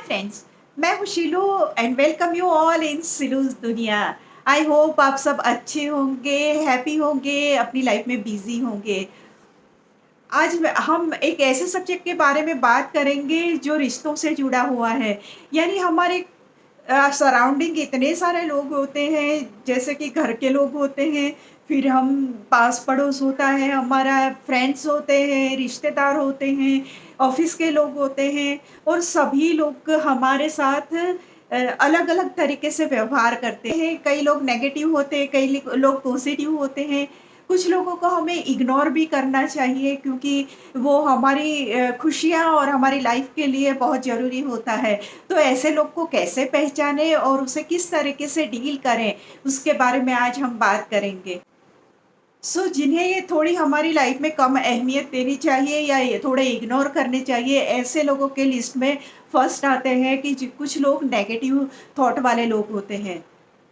Friends, मैं हूँ Shilu and welcome you all in Shilu's दुनिया। आई होप आप सब अच्छे होंगे, हैप्पी होंगे, अपनी लाइफ में बिज़ी होंगे। आज हम एक ऐसे सब्जेक्ट के बारे में बात करेंगे जो रिश्तों से जुड़ा हुआ है। यानी हमारे सराउंडिंग इतने सारे लोग होते हैं, जैसे कि घर के लोग होते हैं, फिर हम पास-पड़ोस होता है, हमारा फ्रेंड्स होते हैं, रिश्तेदार होते हैं, ऑफ़िस के लोग होते हैं और सभी लोग हमारे साथ अलग-अलग तरीके से व्यवहार करते हैं। कई लोग नेगेटिव होते हैं, कई लोग पॉज़िटिव होते हैं। कुछ लोगों को हमें इग्नोर भी करना चाहिए क्योंकि वो हमारी खुशियाँ और हमारी लाइफ़ के लिए बहुत ज़रूरी होता है। तो ऐसे लोग को कैसे पहचानें और उसे किस तरीके से डील करें, उसके बारे में आज हम बात करेंगे। जिन्हें ये थोड़ी हमारी लाइफ में कम अहमियत देनी चाहिए या ये थोड़े इग्नोर करने चाहिए, ऐसे लोगों के लिस्ट में फर्स्ट आते हैं कि कुछ लोग नेगेटिव थॉट वाले लोग होते हैं।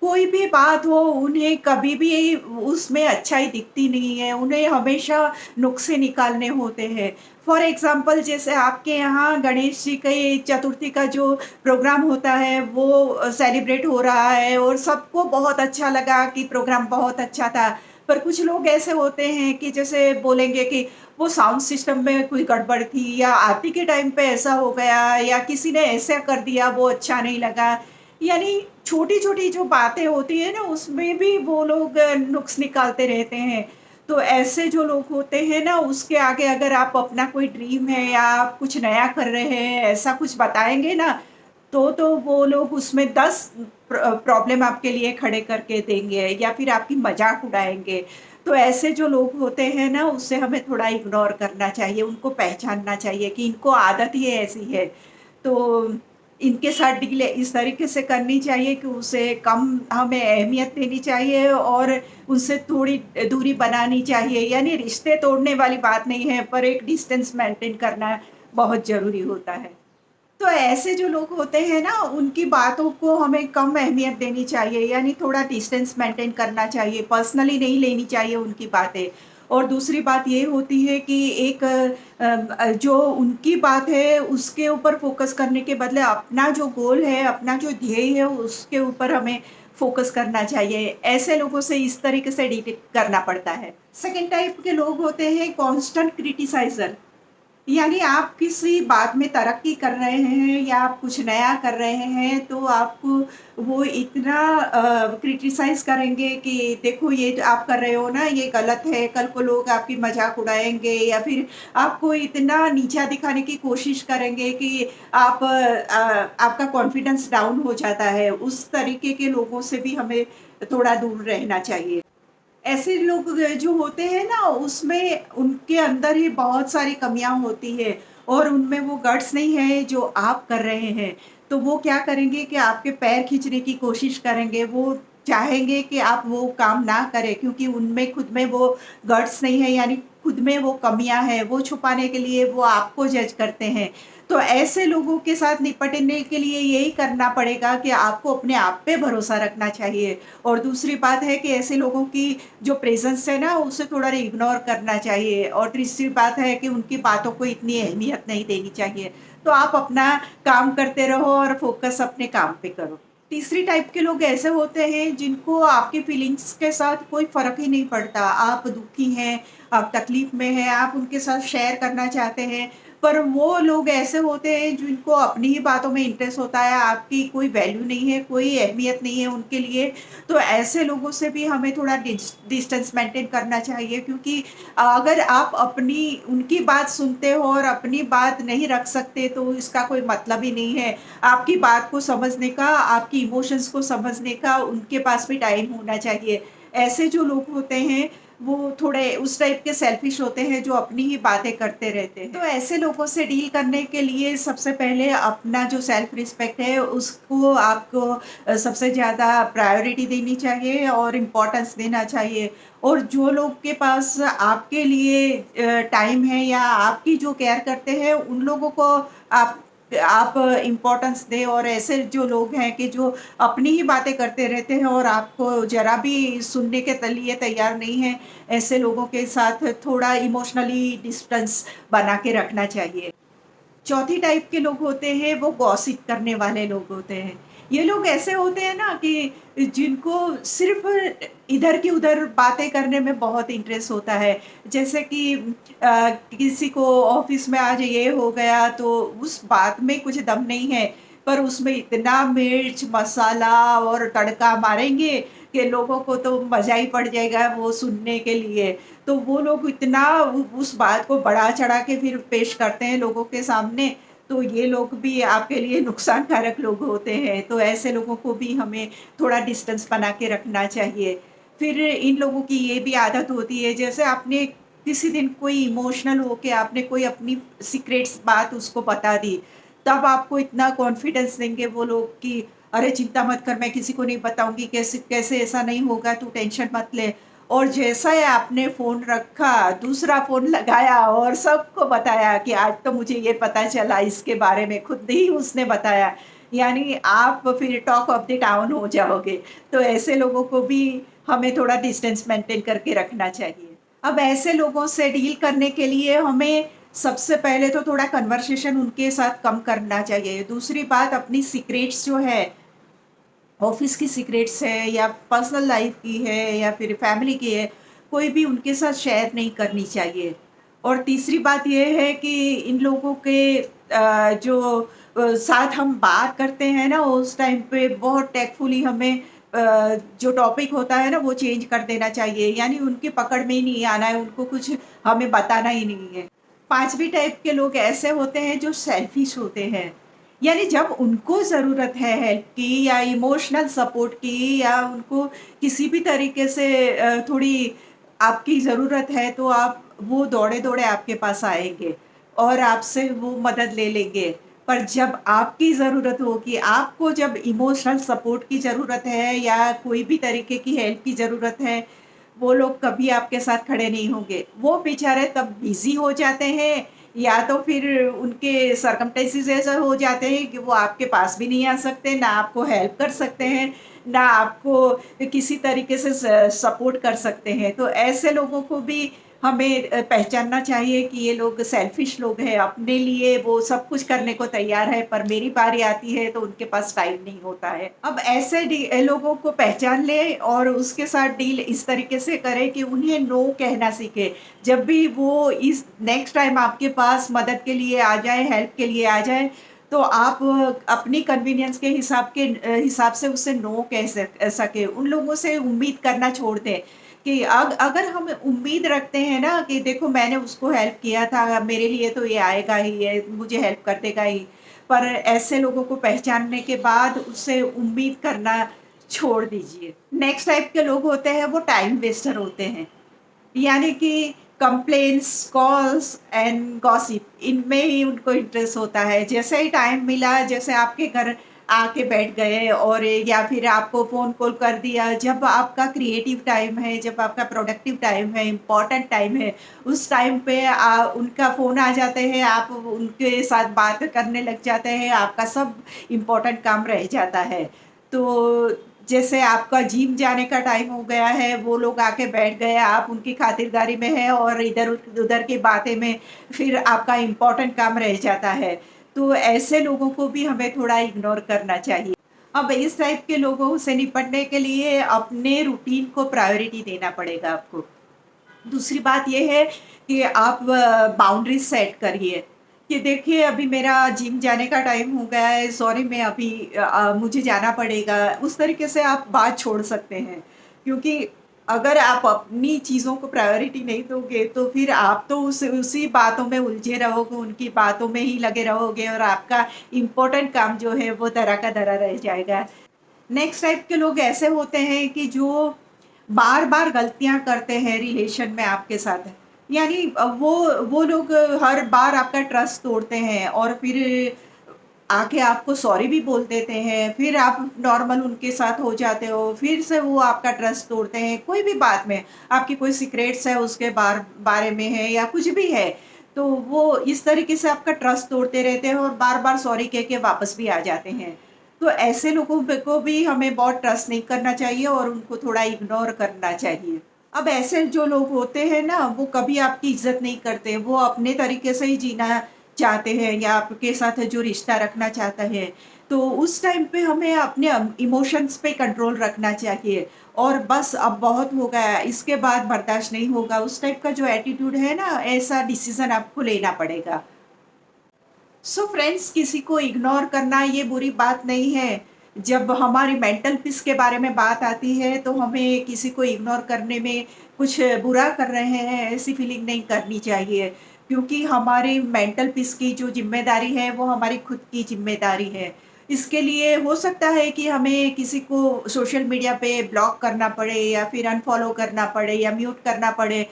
कोई भी बात हो, उन्हें कभी भी उसमें अच्छाई दिखती नहीं है, उन्हें हमेशा नुक्से निकालने होते हैं। फॉर एग्जाम्पल, जैसे आपके यहाँ गणेश जी के चतुर्थी का जो प्रोग्राम होता है वो सेलिब्रेट हो रहा है और सबको बहुत अच्छा लगा कि प्रोग्राम बहुत अच्छा था। पर कुछ लोग ऐसे होते हैं कि जैसे बोलेंगे कि वो साउंड सिस्टम में कोई गड़बड़ थी या आरती के टाइम पे ऐसा हो गया या किसी ने ऐसा कर दिया, वो अच्छा नहीं लगा। यानी छोटी-छोटी जो बातें होती हैं ना, उसमें भी वो लोग नुक्स निकालते रहते हैं। तो ऐसे जो लोग होते हैं ना, उसके आगे अगर आप अपना कोई ड्रीम है या आप कुछ नया कर रहे हैं, ऐसा कुछ बताएँगे ना, तो वो लोग उसमें 10 प्रॉब्लम आपके लिए खड़े करके देंगे या फिर आपकी मज़ाक उड़ाएँगे। तो ऐसे जो लोग होते हैं ना, उससे हमें थोड़ा इग्नोर करना चाहिए, उनको पहचानना चाहिए कि इनको आदत ही ऐसी है। तो इनके साथ डील इस तरीके से करनी चाहिए कि उसे कम हमें अहमियत देनी चाहिए और उनसे थोड़ी दूरी बनानी चाहिए। यानी रिश्ते तोड़ने वाली बात नहीं है, पर एक डिस्टेंस मेंटेन करना बहुत ज़रूरी होता है। तो ऐसे जो लोग होते हैं ना, उनकी बातों को हमें कम अहमियत देनी चाहिए, यानी थोड़ा डिस्टेंस मेंटेन करना चाहिए, पर्सनली नहीं लेनी चाहिए उनकी बातें। और दूसरी बात ये होती है कि एक जो उनकी बात है, उसके ऊपर फ़ोकस करने के बदले अपना जो गोल है, अपना जो ध्येय है, उसके ऊपर हमें फ़ोकस करना चाहिए। ऐसे लोगों से इस तरीके से डील करना पड़ता है। सेकंड टाइप के लोग होते हैं कॉन्स्टेंट क्रिटिसाइज़र। यानी आप किसी बात में तरक्की कर रहे हैं या आप कुछ नया कर रहे हैं, तो आपको वो इतना क्रिटिसाइज़ करेंगे कि देखो ये जो आप कर रहे हो ना, ये गलत है, कल को लोग आपकी मज़ाक उड़ाएँगे या फिर आपको इतना नीचा दिखाने की कोशिश करेंगे कि आपका कॉन्फिडेंस डाउन हो जाता है। उस तरीके के लोगों से भी हमें थोड़ा दूर रहना चाहिए। ऐसे लोग जो होते हैं ना, उसमें उनके अंदर ही बहुत सारी कमियाँ होती है और उनमें वो गट्स नहीं है जो आप कर रहे हैं। तो वो क्या करेंगे कि आपके पैर खींचने की कोशिश करेंगे, वो चाहेंगे कि आप वो काम ना करें क्योंकि उनमें खुद में वो गट्स नहीं है, यानी खुद में वो कमियाँ हैं, वो छुपाने के लिए वो आपको जज करते हैं। तो ऐसे लोगों के साथ निपटने के लिए यही करना पड़ेगा कि आपको अपने आप पे भरोसा रखना चाहिए। और दूसरी बात है कि ऐसे लोगों की जो प्रेज़ेंस है ना, उसे थोड़ा इग्नोर करना चाहिए और तीसरी बात है कि उनकी बातों को इतनी अहमियत नहीं देनी चाहिए। तो आप अपना काम करते रहो और फ़ोकस अपने काम पे करो। तीसरी टाइप के लोग ऐसे होते हैं जिनको आपकी फीलिंग्स के साथ कोई फ़र्क ही नहीं पड़ता। आप दुखी हैं, आप तकलीफ़ में हैं, आप उनके साथ शेयर करना चाहते हैं, पर वो लोग ऐसे होते हैं जिनको अपनी ही बातों में इंटरेस्ट होता है, आपकी कोई वैल्यू नहीं है, कोई अहमियत नहीं है उनके लिए। तो ऐसे लोगों से भी हमें थोड़ा डिस्टेंस मेंटेन करना चाहिए क्योंकि अगर आप अपनी उनकी बात सुनते हो और अपनी बात नहीं रख सकते, तो इसका कोई मतलब ही नहीं है। आपकी बात को समझने का, आपकी इमोशंस को समझने का उनके पास भी टाइम होना चाहिए। ऐसे जो लोग होते हैं, वो थोड़े उस टाइप के सेल्फिश होते हैं जो अपनी ही बातें करते रहते हैं। तो ऐसे लोगों से डील करने के लिए सबसे पहले अपना जो सेल्फ रिस्पेक्ट है, उसको आपको सबसे ज़्यादा प्रायोरिटी देनी चाहिए और इम्पोर्टेंस देना चाहिए। और जो लोग के पास आपके लिए टाइम है या आपकी जो केयर करते हैं, उन लोगों को आप आप इम्पोर्टेंस दें और ऐसे जो लोग हैं कि जो अपनी ही बातें करते रहते हैं और आपको ज़रा भी सुनने के लिए तैयार नहीं हैं, ऐसे लोगों के साथ थोड़ा इमोशनली डिस्टेंस बना के रखना चाहिए। चौथी टाइप के लोग होते हैं वो गॉसिप करने वाले लोग होते हैं। ये लोग ऐसे होते हैं ना कि जिनको सिर्फ़ इधर की उधर बातें करने में बहुत इंटरेस्ट होता है। जैसे कि किसी को ऑफ़िस में आज ये हो गया तो उस बात में कुछ दम नहीं है, पर उसमें इतना मिर्च, मसाला और तड़का मारेंगे कि लोगों को तो मज़ा ही पड़ जाएगा वो सुनने के लिए। तो वो लोग इतना उस बात को बढ़ा-चढ़ा के फिर पेश करते हैं लोगों के सामने, तो ये लोग भी आपके लिए नुकसानकारक लोग होते हैं। तो ऐसे लोगों को भी हमें थोड़ा डिस्टेंस बना के रखना चाहिए। फिर इन लोगों की ये भी आदत होती है, जैसे आपने किसी दिन कोई इमोशनल होके आपने कोई अपनी सीक्रेट्स बात उसको बता दी, तब आपको इतना कॉन्फिडेंस देंगे वो लोग कि अरे चिंता मत कर, मैं किसी को नहीं बताऊँगी, कैसे कैसे ऐसा नहीं होगा, तू टेंशन मत ले। और जैसा ही आपने फ़ोन रखा, दूसरा फ़ोन लगाया और सबको बताया कि आज तो मुझे ये पता चला इसके बारे में, खुद ही उसने बताया। यानी आप फिर टॉक ऑफ द टाउन हो जाओगे। तो ऐसे लोगों को भी हमें थोड़ा डिस्टेंस मेंटेन करके रखना चाहिए। अब ऐसे लोगों से डील करने के लिए हमें सबसे पहले तो थोड़ा कन्वर्सेशन उनके साथ कम करना चाहिए। दूसरी बात, अपनी सीक्रेट्स जो है, ऑफ़िस की सीक्रेट्स है या पर्सनल लाइफ़ की है या फिर फैमिली की है, कोई भी उनके साथ शेयर नहीं करनी चाहिए। और तीसरी बात ये है कि इन लोगों के जो साथ हम बात करते हैं ना, उस टाइम पे बहुत टैक्टफुली हमें जो टॉपिक होता है ना, वो चेंज कर देना चाहिए। यानी उनकी पकड़ में ही नहीं आना है, उनको कुछ हमें बताना ही नहीं है। 5वीं टाइप के लोग ऐसे होते हैं जो सेल्फ़िश होते हैं। यानी जब उनको ज़रूरत है हेल्प की या इमोशनल सपोर्ट की या उनको किसी भी तरीके से थोड़ी आपकी ज़रूरत है, तो आप वो दौड़े-दौड़े आपके पास आएँगे और आपसे वो मदद ले लेंगे। पर जब आपकी ज़रूरत होगी, आपको जब इमोशनल सपोर्ट की ज़रूरत है या कोई भी तरीके की हेल्प की ज़रूरत है, वो लोग कभी आपके साथ खड़े नहीं होंगे। वो बेचारे तब बिज़ी हो जाते हैं या तो फिर उनके सर्कमस्टेंसेस ऐसे हो जाते हैं कि वो आपके पास भी नहीं आ सकते, ना आपको हेल्प कर सकते हैं, ना आपको किसी तरीके से सपोर्ट कर सकते हैं। तो ऐसे लोगों को भी हमें पहचानना चाहिए कि ये लोग सेल्फिश लोग हैं, अपने लिए वो सब कुछ करने को तैयार है, पर मेरी बारी आती है तो उनके पास टाइम नहीं होता है। अब ऐसे लोगों को पहचान लें और उसके साथ डील इस तरीके से करें कि उन्हें नो कहना सीखें। जब भी वो इस नेक्स्ट टाइम आपके पास मदद के लिए आ जाएँ, हेल्प के लिए आ जाएँ, तो आप अपनी कन्वीनियंस के हिसाब से उससे नो कह सकें। उन लोगों से उम्मीद करना छोड़ दें कि अगर हम उम्मीद रखते हैं ना कि देखो मैंने उसको हेल्प किया था, मेरे लिए तो ये आएगा ही, ये मुझे हेल्प कर देगा ही। पर ऐसे लोगों को पहचानने के बाद उससे उम्मीद करना छोड़ दीजिए। नेक्स्ट टाइप के लोग होते हैं वो टाइम वेस्टर होते हैं। यानी कि कंप्लेंट्स, कॉल्स एंड गॉसिप इनमें ही उनको इंटरेस्ट होता है। जैसे ही टाइम मिला, जैसे आपके घर आके बैठ गए और या फिर आपको फ़ोन कॉल कर दिया, जब आपका क्रिएटिव टाइम है, जब आपका प्रोडक्टिव टाइम है, इम्पोर्टेंट टाइम है, उस टाइम पे उनका फ़ोन आ जाते हैं, आप उनके साथ बात करने लग जाते हैं, आपका सब इम्पोर्टेंट काम रह जाता है। तो जैसे आपका जिम जाने का टाइम हो गया है, वो लोग आके बैठ गए, आप उनकी खातिरदारी में हैं और इधर-उधर की बातें में फिर आपका इम्पोर्टेंट काम रह जाता है। तो ऐसे लोगों को भी हमें थोड़ा इग्नोर करना चाहिए। अब इस टाइप के लोगों से निपटने के लिए अपने रूटीन को प्रायोरिटी देना पड़ेगा आपको। दूसरी बात ये है कि आप बाउंड्रीज़ सेट करिए कि देखिए अभी मेरा जिम जाने का टाइम हो गया है, सॉरी मैं अभी मुझे जाना पड़ेगा। उस तरीके से आप बात छोड़ सकते हैं। क्योंकि अगर आप अपनी चीज़ों को प्रायोरिटी नहीं दोगे तो फिर आप तो उसी बातों में उलझे रहोगे, उनकी बातों में ही लगे रहोगे और आपका इम्पोर्टेंट काम जो है वो धरा का धरा रह जाएगा। नेक्स्ट टाइप के लोग ऐसे होते हैं कि जो बार-बार गलतियाँ करते हैं रिलेशन में आपके साथ। यानी वो लोग हर बार आपका ट्रस्ट तोड़ते हैं और फिर आके आपको सॉरी भी बोल देते हैं, फिर आप नॉर्मल उनके साथ हो जाते हो, फिर से वो आपका ट्रस्ट तोड़ते हैं, कोई भी बात में, आपकी कोई सीक्रेट्स है उसके बारे में है या कुछ भी है, तो वो इस तरीके से आपका ट्रस्ट तोड़ते रहते हैं और बार-बार सॉरी कह के वापस भी आ जाते हैं। तो ऐसे लोगों पे को भी हमें बहुत ट्रस्ट नहीं करना चाहिए और उनको थोड़ा इग्नोर करना चाहिए। अब ऐसे जो लोग होते हैं ना, वो कभी आपकी इज़्ज़त नहीं करते, वो अपने तरीके से ही जीना चाहते हैं या आपके साथ जो रिश्ता रखना चाहता है, तो उस टाइम पे हमें अपने इमोशंस पे कंट्रोल रखना चाहिए और बस अब बहुत हो गया, इसके बाद बर्दाश्त नहीं होगा, उस टाइप का जो एटीट्यूड है ना, ऐसा डिसीज़न आपको लेना पड़ेगा। सो फ्रेंड्स, किसी को इग्नोर करना ये बुरी बात नहीं है। जब हमारी मेंटल पीस के बारे में बात आती है तो हमें किसी को इग्नोर करने में कुछ बुरा कर रहे हैं ऐसी फीलिंग नहीं करनी चाहिए, क्योंकि हमारी मेंटल पीस की जो ज़िम्मेदारी है वो हमारी खुद की ज़िम्मेदारी है। इसके लिए हो सकता है कि हमें किसी को सोशल मीडिया पे ब्लॉक करना पड़े या फिर अनफ़ॉलो करना पड़े या म्यूट करना पड़े,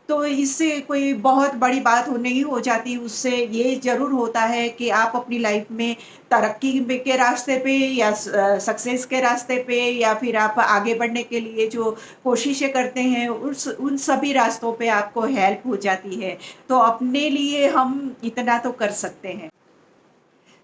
तो इससे कोई बहुत बड़ी बात हो नहीं हो जाती, उससे ये ज़रूर होता है कि आप अपनी लाइफ़ में तरक्की के रास्ते पे या सक्सेस के रास्ते पे या फिर आप आगे बढ़ने के लिए जो कोशिशें करते हैं, उन सभी रास्तों पे आपको हेल्प हो जाती है। तो अपने लिए हम इतना तो कर सकते हैं।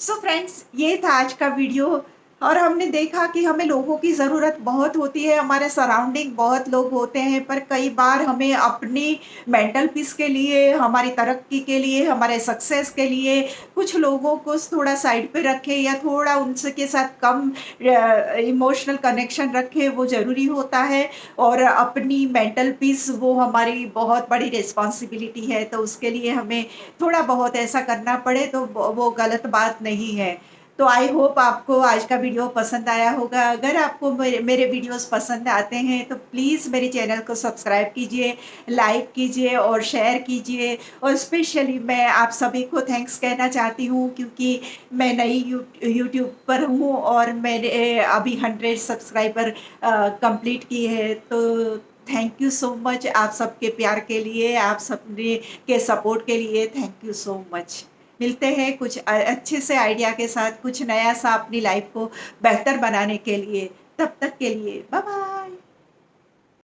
सो फ्रेंड्स, ये था आज का वीडियो और हमने देखा कि हमें लोगों की ज़रूरत बहुत होती है, हमारे सराउंडिंग बहुत लोग होते हैं, पर कई बार हमें अपनी मेंटल पीस के लिए, हमारी तरक्की के लिए, हमारे सक्सेस के लिए कुछ लोगों को थोड़ा साइड पे रखें या थोड़ा उनसे के साथ कम इमोशनल कनेक्शन रखें, वो ज़रूरी होता है। और अपनी मेंटल पीस वो हमारी बहुत बड़ी रिस्पॉन्सिबिलिटी है, तो उसके लिए हमें थोड़ा बहुत ऐसा करना पड़े तो वो गलत बात नहीं है। तो आई होप आपको आज का वीडियो पसंद आया होगा। अगर आपको मेरे मेरे वीडियोज़ पसंद आते हैं तो प्लीज़ मेरे चैनल को सब्सक्राइब कीजिए, लाइक कीजिए और शेयर कीजिए। और स्पेशली मैं आप सभी को थैंक्स कहना चाहती हूँ, क्योंकि मैं नई यूट्यूब पर हूँ और मैंने अभी 100 सब्सक्राइबर कंप्लीट की है। तो थैंक यू सो मच आप सबके प्यार के लिए, आप सबने के सपोर्ट के लिए थैंक यू सो मच। मिलते हैं कुछ अच्छे से आइडिया के साथ, कुछ नया सा अपनी लाइफ को बेहतर बनाने के लिए। तब तक के लिए बाय बाय।